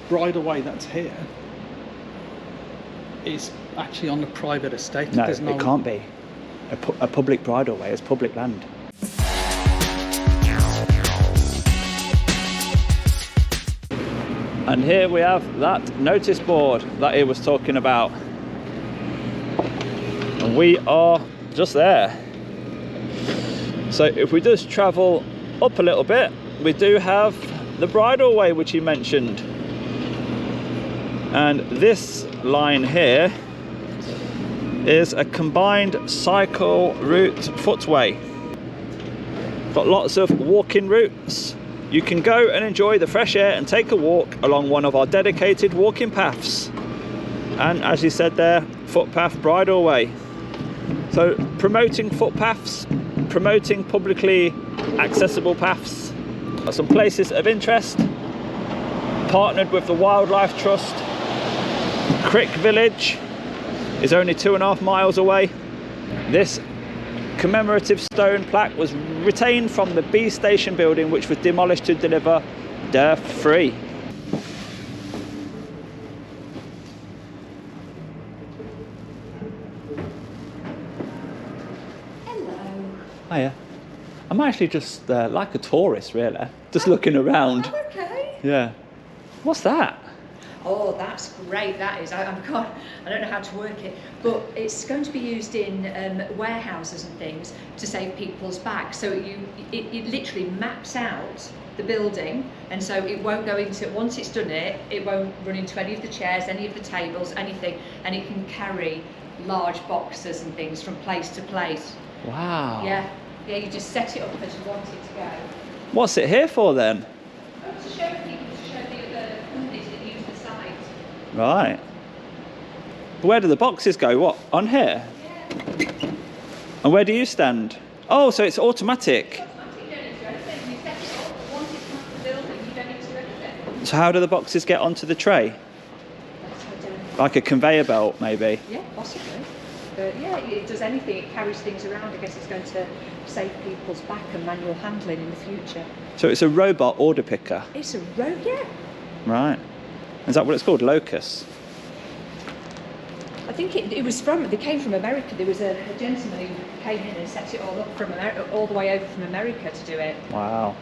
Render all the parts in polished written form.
bridleway that's here is actually on the private estate. No, it can't be. A public bridleway is public land. And here we have that notice board that he was talking about. And we are just there. So if we just travel up a little bit, we do have the bridleway which he mentioned. And this line here is a combined cycle route footway. Got lots of walking routes. You can go and enjoy the fresh air and take a walk along one of our dedicated walking paths. And as you said there, footpath bridleway. So promoting footpaths, promoting publicly accessible paths. Got some places of interest. Partnered with the Wildlife Trust. Crick Village is only 2.5 miles away. This commemorative stone plaque was retained from the B Station building, which was demolished to deliver Dirft free. Hello. Hiya. I'm actually just like a tourist, really. Just looking around. Oh, okay. Yeah. What's that? Oh, that's great, that is. I don't know how to work it, but it's going to be used in warehouses and things to save people's back. So it literally maps out the building, and so it won't go into, once it's done it won't run into any of the chairs, any of the tables, anything, and it can carry large boxes and things from place to place. Wow. Yeah, you just set it up as you want it to go. What's it here for then? To show people, to show the other companies that use the site. Right. Where do the boxes go? What, on here? Yeah. And where do you stand? Oh, so it's automatic. You don't need to do anything. You set it up. Once it's past the building, you don't need to do anything. So how do the boxes get onto the tray? Like a conveyor belt, maybe? Yeah, possibly. But yeah, it does anything. It carries things around. I guess it's going to save people's back and manual handling in the future. So it's a robot order picker? It's a road, yeah. Right. Is that what it's called? Locus? I think it was from, they came from America. There was a gentleman who came in and set it all up from America, all the way over from America to do it. Wow.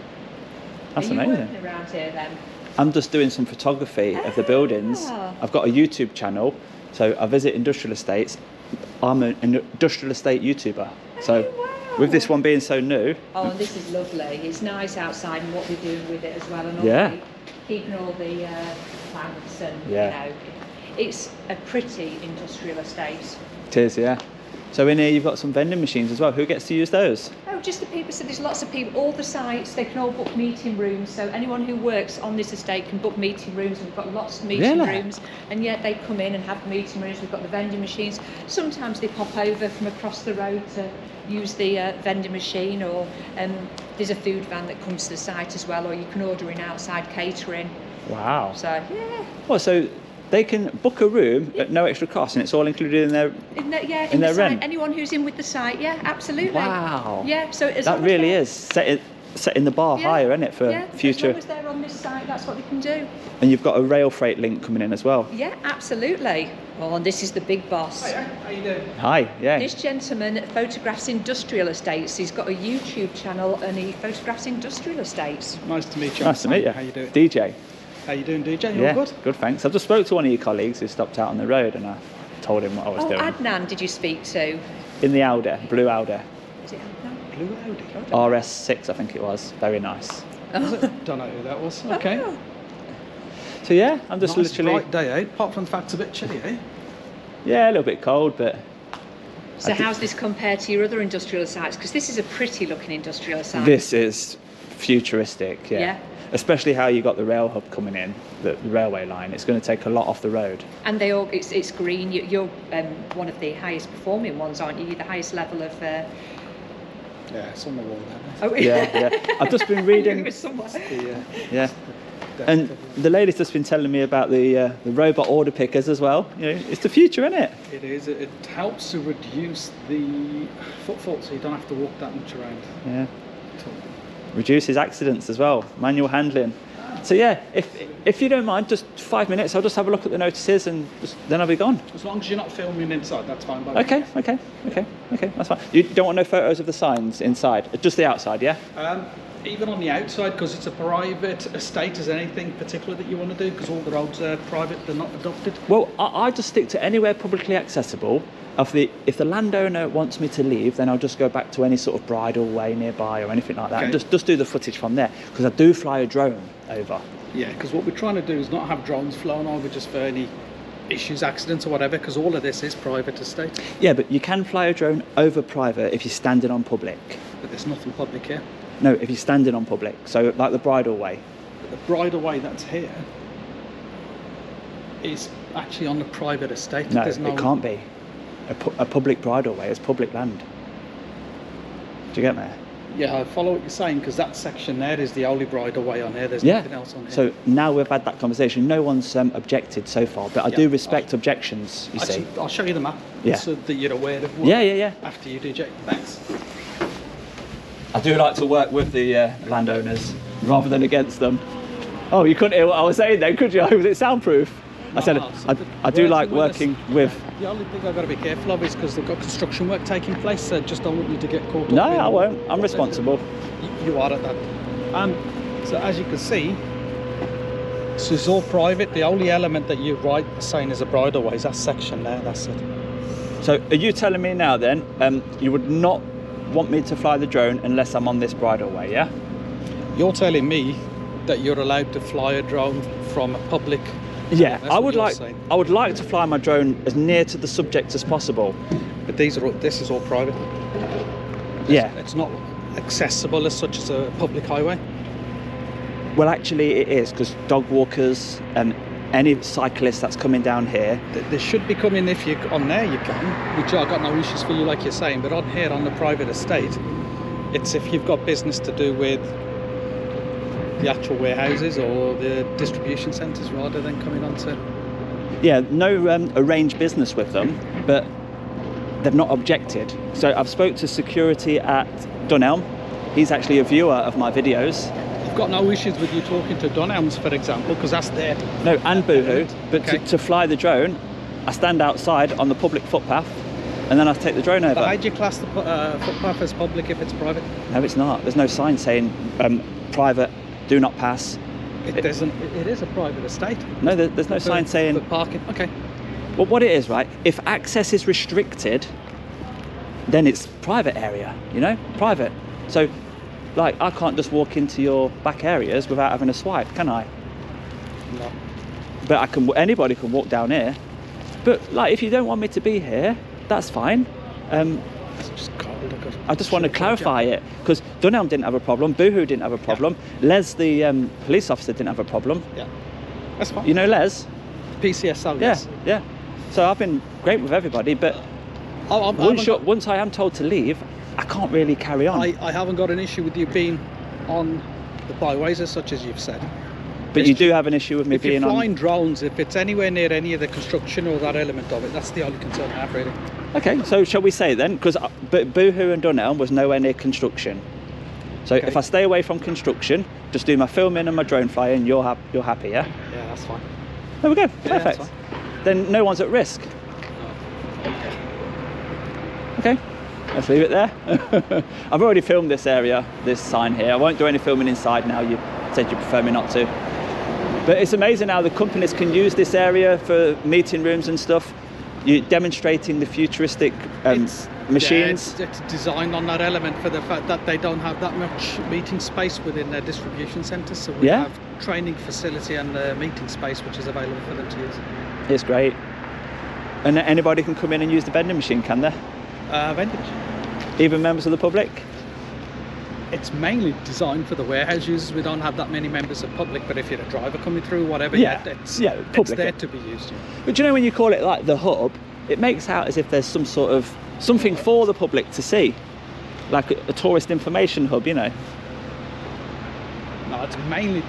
That's Are you amazing. working around here then? I'm just doing some photography of the buildings. I've got a YouTube channel, so I visit industrial estates. I'm an industrial estate YouTuber. So wow. with this one being so new. Oh, and this is lovely. It's nice outside and what they're doing with it as well. And all Yeah. keeping all the plants and, Yeah. you know, it's a pretty industrial estate. It is, yeah. So in here you've got some vending machines as well. Who gets to use those? Oh, just the people. So there's lots of people. All the sites, they can all book meeting rooms. So anyone who works on this estate can book meeting rooms. And we've got lots of meeting Really? rooms. And yet they come in and have meeting rooms. We've got the vending machines. Sometimes they pop over from across the road to use the vending machine, or there's a food van that comes to the site as well, or you can order in outside catering. Wow. So yeah. Well, so they can book a room at no extra cost, and it's all included in their In their their site, rent. anyone who's in with the site, yeah, absolutely. Wow. Yeah, so as that long as really they're- is setting the bar Yeah, higher, isn't it, for yeah, future? As long as they're on this site, that's what they can do. And you've got a rail freight link coming in as well. Yeah, absolutely. Oh, and this is the big boss. Hiya, how you doing? Hi, yeah. This gentleman photographs industrial estates. He's got a YouTube channel and he photographs industrial estates. Nice to meet you. Nice to meet you. How you doing? DJ. How you doing, DJ? You Yeah, all good? good, thanks. I just spoke to one of your colleagues who stopped out on the road, and I told him what I was Oh, doing. Adnan, did you speak to? In the Audi, blue Audi. Is it Adnan? Blue Audi. RS6, I think it was. Very nice. Was it? Don't know who that was. Okay. Oh. So yeah, I'm just Nice literally... bright day, eh? Apart from the fact it's a bit chilly, eh? Yeah, a little bit cold, but... So how's this compared to your other industrial sites? Because this is a pretty looking industrial site. This is futuristic, yeah. Yeah. Especially how you got the rail hub coming in, the railway line. It's going to take a lot off the road. And they all, it's green. You're one of the highest performing ones, aren't you? You're the highest level of... Yeah, it's on the wall there. Oh, Yeah, yeah. I've just been reading... It was somewhere. Yeah. And the lady's just been telling me about the robot order pickers as well. You know, it's the future, isn't it? It is. It helps to reduce the footfall, so you don't have to walk that much around. Yeah. Reduces accidents as well. Manual handling. So yeah, if you don't mind, just 5 minutes, I'll just have a look at the notices and then I'll be gone. As long as you're not filming inside, that's fine. By the way. Okay, that's fine. You don't want no photos of the signs inside, just the outside, yeah? Even on the outside, because it's a private estate, is there anything particular that you want to do? Because all the roads are private, they're not adopted. Well, I just stick to anywhere publicly accessible. If the landowner wants me to leave, then I'll just go back to any sort of bridle way nearby or anything like that. Okay. And just do the footage from there, because I do fly a drone over. Yeah, because what we're trying to do is not have drones flown over just for any issues, accidents or whatever, because all of this is private estate. Yeah, but you can fly a drone over private if you're standing on public. But there's nothing public here. No, if you're standing on public, so like the bridle way. The bridleway that's here is actually on the private estate. No, There's it can't be. A public bridleway is public land. Do you get me? Yeah, I follow what you're saying, because that section there is the only bridleway on here. There's nothing else on here. So now we've had that conversation. No one's objected so far, but I do respect objections, you see. I'll show you the map, Yeah. so that you're aware of what. Yeah. After you do, Jake. Thanks. I do like to work with the landowners rather than against them. Oh, you couldn't hear what I was saying then, could you? Was it soundproof? I said I do like working with. The only thing I've got to be careful of is because they've got construction work taking place, so just don't want you to get caught up. No, in I won't. I'm responsible. You are at that. So as you can see, this is all private. The only element that you write saying is a bridleway is that section there. That's it. So are you telling me now then, you would not want me to fly the drone unless I'm on this bridleway, yeah? You're telling me that you're allowed to fly a drone from a public. Yeah, That's I what would you're like. saying. I would like to fly my drone as near to the subject as possible. But this is all private. Yeah. It's not accessible as such as a public highway. Well, actually, it is, because dog walkers and any cyclist that's coming down here. They should be coming if you on there you can, which I've got no issues for you like you're saying. But on here on the private estate, it's if you've got business to do with the actual warehouses or the distribution centres rather than coming onto. Yeah, no arranged business with them, but they've not objected. So I've spoke to security at Dunelm. He's actually a viewer of my videos. I've got no issues with you talking to Dunelms, for example, because that's there. No, and Boohoo, but Okay. to fly the drone, I stand outside on the public footpath, and then I take the drone over. But how do you class the footpath as public if it's private? No, it's not. There's no sign saying private, do not pass. It is a private estate. No, there's no sign saying. For parking. Okay. Well, what it is, right? If access is restricted, then it's private area. You know, private. So, like, I can't just walk into your back areas without having a swipe, can I? No. But I can. Anybody can walk down here. But like, if you don't want me to be here, that's fine. It's just cold. I just want to clarify it, because Dunelm didn't have a problem, Boohoo didn't have a problem, Les, the police officer, didn't have a problem. Yeah. That's fine. You know Les? PCSO. Yeah, Yes. yeah. So I've been great with everybody, but once I am told to leave, I can't really carry on. I haven't got an issue with you being on the byways as such as you've said. But you do have an issue with me If you're being flying on. drones, if it's anywhere near any of the construction or that element of it, that's the only concern I have really. Okay, so shall we say then? Because Boohoo and Dunelm was nowhere near construction. So Okay. if I stay away from construction, just do my filming and my drone flying, you're happy, yeah? Yeah, that's fine. There we go, that's perfect. fine. Then no one's at risk. Okay, let's leave it there. I've already filmed this area, this sign here. I won't do any filming inside now. You said you prefer me not to. But it's amazing how the companies can use this area for meeting rooms and stuff. You're demonstrating the futuristic machines. Yeah, it's designed on that element for the fact that they don't have that much meeting space within their distribution centres. So we have training facility and meeting space which is available for them to use. It's great. And anybody can come in and use the vending machine, can they? Vending machine. Even members of the public? It's mainly designed for the warehouse users. We don't have that many members of public, but if you're a driver coming through, whatever, it's public. there to be used. But you know, when you call it like the hub, it makes out as if there's some sort of something for the public to see, like a tourist information hub, you know. No, it's mainly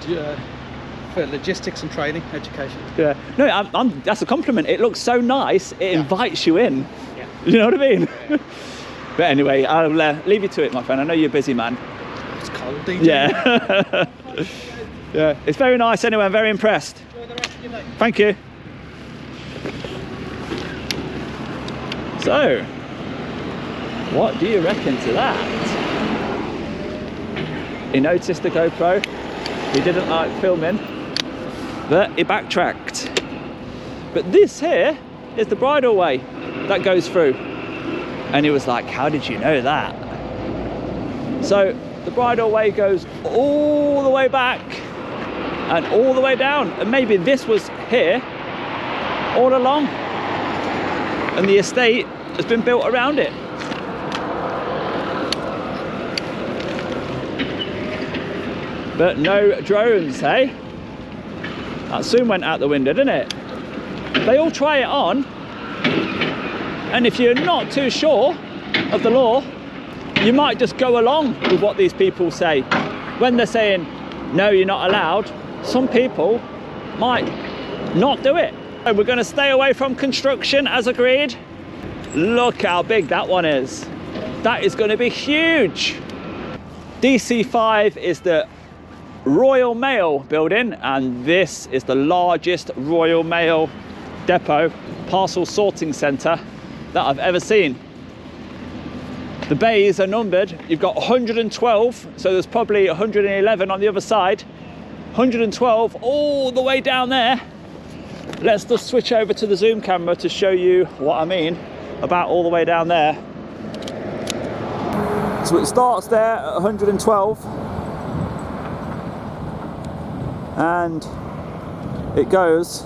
for logistics and training, education. Yeah. No, that's a compliment. It looks so nice. It invites you in. Yeah. You know what I mean? Yeah. But anyway, I'll leave you to it, my friend. I know you're a busy man. It's cold, DJ. Yeah. Yeah, it's very nice anyway. I'm very impressed. Enjoy the rest of your day. Thank you. So, what do you reckon to that? He noticed the GoPro. He didn't like filming, but he backtracked. But this here is the bridleway that goes through. And he was like, how did you know that? So the bridleway goes all the way back and all the way down. And maybe this was here all along. And the estate has been built around it. But no drones, hey? That soon went out the window, didn't it? They all try it on. And if you're not too sure of the law, you might just go along with what these people say. When they're saying, no, you're not allowed, some people might not do it. So we're going to stay away from construction as agreed. Look how big that one is. That is going to be huge. DC5 is the Royal Mail building, and this is the largest Royal Mail depot, parcel sorting centre that I've ever seen. The bays are numbered. You've got 112, so there's probably 111 on the other side. 112 all the way down there. Let's just switch over to the zoom camera to show you what I mean about all the way down there. So it starts there at 112 and it goes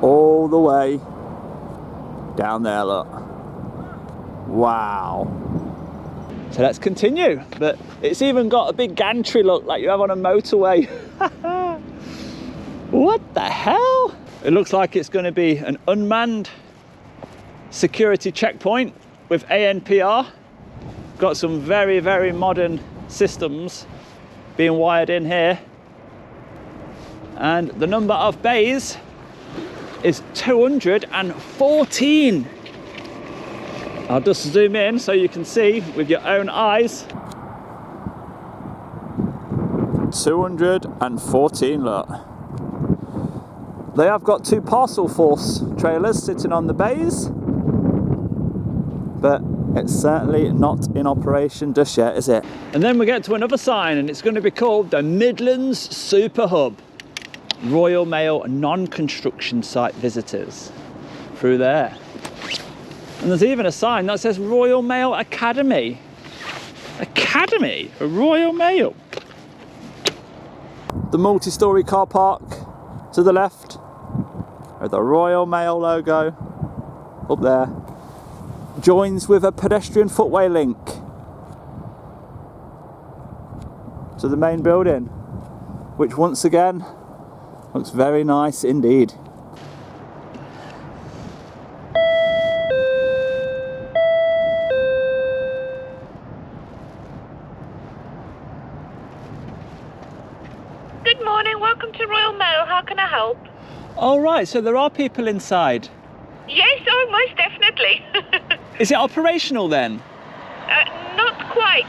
all the way down there, look. Wow. So let's continue, but it's even got a big gantry look like you have on a motorway. What the hell? It looks like it's going to be an unmanned security checkpoint with ANPR. Got some very, very modern systems being wired in here. And the number of bays is 214. I'll just zoom in so you can see with your own eyes. 214, look. They have got 2 parcel force trailers sitting on the bays, but it's certainly not in operation just yet, is it? And then we get to another sign, and it's going to be called the Midlands Super Hub. Royal Mail non-construction site visitors through there. And there's even a sign that says Royal Mail Academy. Academy for Royal Mail. The multi-storey car park to the left with the Royal Mail logo up there joins with a pedestrian footway link to the main building, which once again looks very nice indeed. Good morning, welcome to Royal Mail. How can I help? All right, so there are people inside. Yes, oh, most definitely. Is it operational then? Not quite.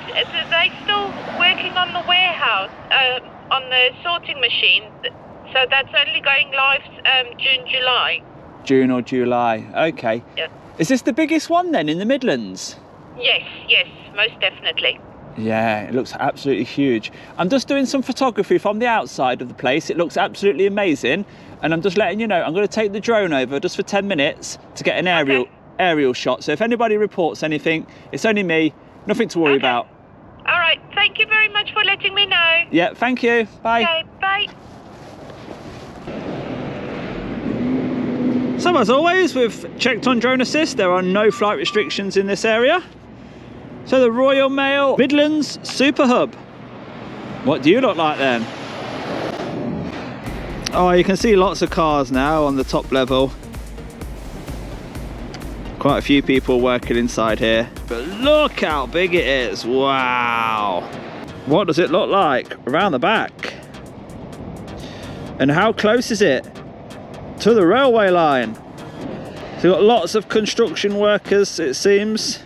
They're still working on the warehouse, on the sorting machine. So that's only going live June, July. June or July, okay. Yeah. Is this the biggest one then in the Midlands? Yes, yes, most definitely. Yeah, it looks absolutely huge. I'm just doing some photography from the outside of the place. It looks absolutely amazing. And I'm just letting you know, I'm going to take the drone over just for 10 minutes to get an aerial shot. So if anybody reports anything, it's only me, nothing to worry about. All right, thank you very much for letting me know. Yeah, thank you. Bye. Okay, bye. So as always, we've checked on drone assist. There are no flight restrictions in this area. So the Royal Mail Midlands Super Hub. What do you look like then? Oh, you can see lots of cars now on the top level. Quite a few people working inside here. But look how big it is. Wow. What does it look like around the back? And how close is it to the railway line? So we've got lots of construction workers, it seems,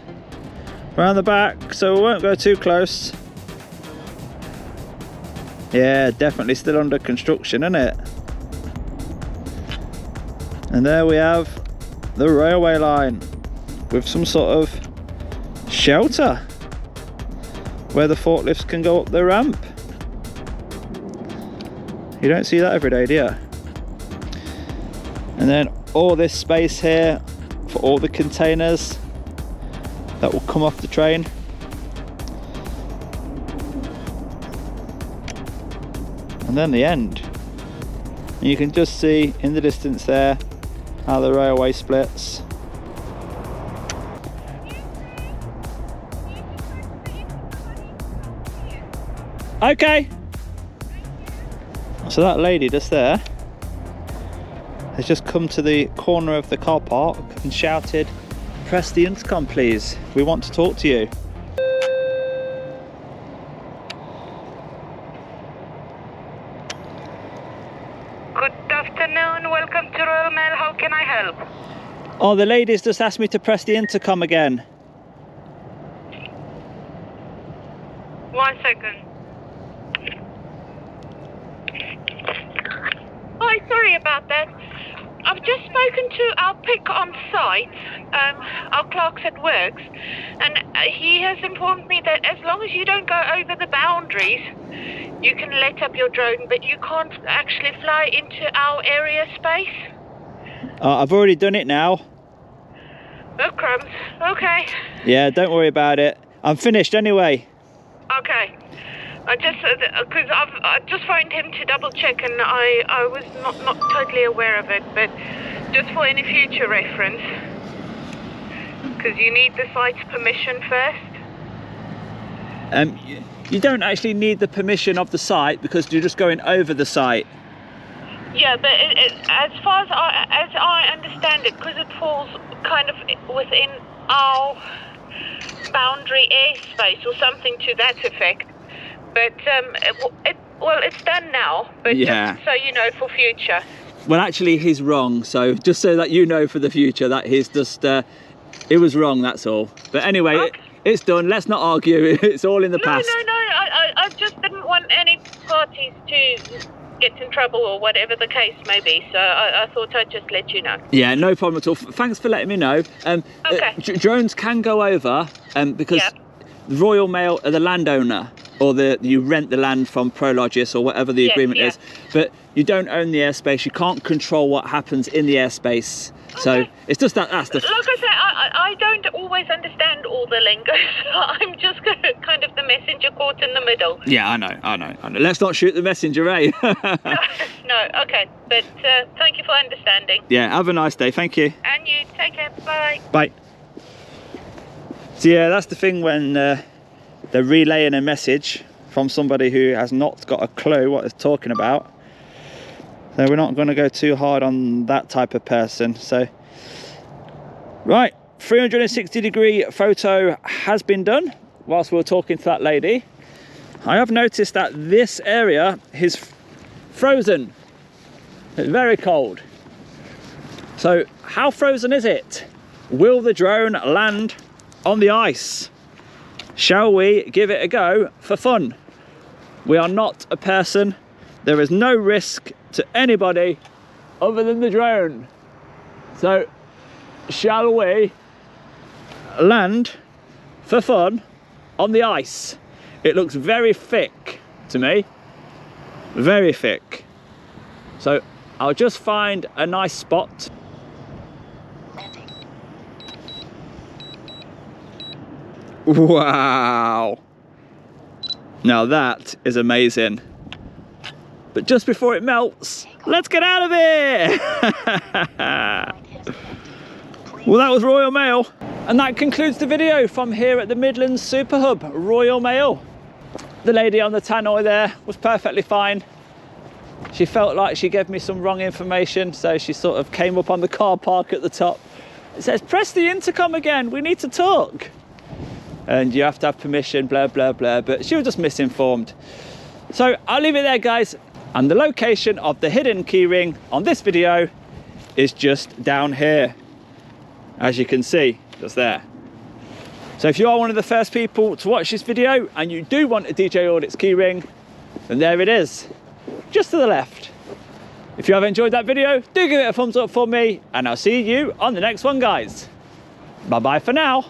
around the back, so we won't go too close. Yeah, definitely still under construction, isn't it? And there we have the railway line with some sort of shelter where the forklifts can go up the ramp. You don't see that every day, do you? And then all this space here for all the containers that will come off the train. And then the end. And you can just see in the distance there how the railway splits. Okay. So that lady just there has just come to the corner of the car park and shouted, "Press the intercom please, we want to talk to you." Good afternoon, welcome to Royal Mail, how can I help? Oh, the lady's just asked me to press the intercom again. 1 second. Hi, sorry about that. I've just spoken to our pick on site, our clerks at Works, and he has informed me that as long as you don't go over the boundaries, you can let up your drone, but you can't actually fly into our area space. I've already done it now. Oh, crumbs. Okay. Yeah, don't worry about it. I'm finished anyway. Okay. I just, because I just phoned him to double check, and I was not totally aware of it, but just for any future reference, because you need the site's permission first. You don't actually need the permission of the site because you're just going over the site. Yeah, but as far as I understand it, because it falls kind of within our boundary airspace or something to that effect. But well, it's done now. But yeah, just so you know for future. Well, actually, he's wrong. So just so that you know for the future that he's just it was wrong. That's all. But anyway, Okay. It's done. Let's not argue. It's all in the past. No. I just didn't want any parties to get in trouble or whatever the case may be. So I thought I'd just let you know. Yeah, no problem at all. Thanks for letting me know. Okay. Drones can go over because the Royal Mail are the landowner, or you rent the land from Prologis or whatever the agreement is, but you don't own the airspace. You can't control what happens in the airspace. So it's just that's the. Like I say, I don't always understand all the lingo. So I'm just kind of the messenger caught in the middle. Yeah, I know. Let's not shoot the messenger, eh? No, okay. But thank you for understanding. Yeah, have a nice day. Thank you. And you, take care. Bye. Bye. So yeah, that's the thing when they're relaying a message from somebody who has not got a clue what they're talking about. So we're not going to go too hard on that type of person. So, right, 360-degree photo has been done whilst we were talking to that lady. I have noticed that this area is frozen. It's very cold. So how frozen is it? Will the drone land on the ice? Shall we give it a go for fun? We are not a person. There is no risk to anybody other than the drone. So shall we land for fun on the ice? It looks very thick to me, very thick. So I'll just find a nice spot. Wow, now that is amazing. But just before it melts, let's get out of here. Well, that was Royal Mail. And that concludes the video from here at the Midlands Super Hub, Royal Mail. The lady on the tannoy there was perfectly fine. She felt like she gave me some wrong information, so she sort of came up on the car park at the top. It says, press the intercom again, we need to talk. And you have to have permission, blah, blah, blah, but she was just misinformed. So I'll leave it there, guys. And the location of the hidden keyring on this video is just down here, as you can see, just there. So if you are one of the first people to watch this video and you do want a DJ Audits keyring, And there it is, just to the left. If you have enjoyed that video, do give it a thumbs up for me, and I'll see you on the next one, guys. Bye bye for now.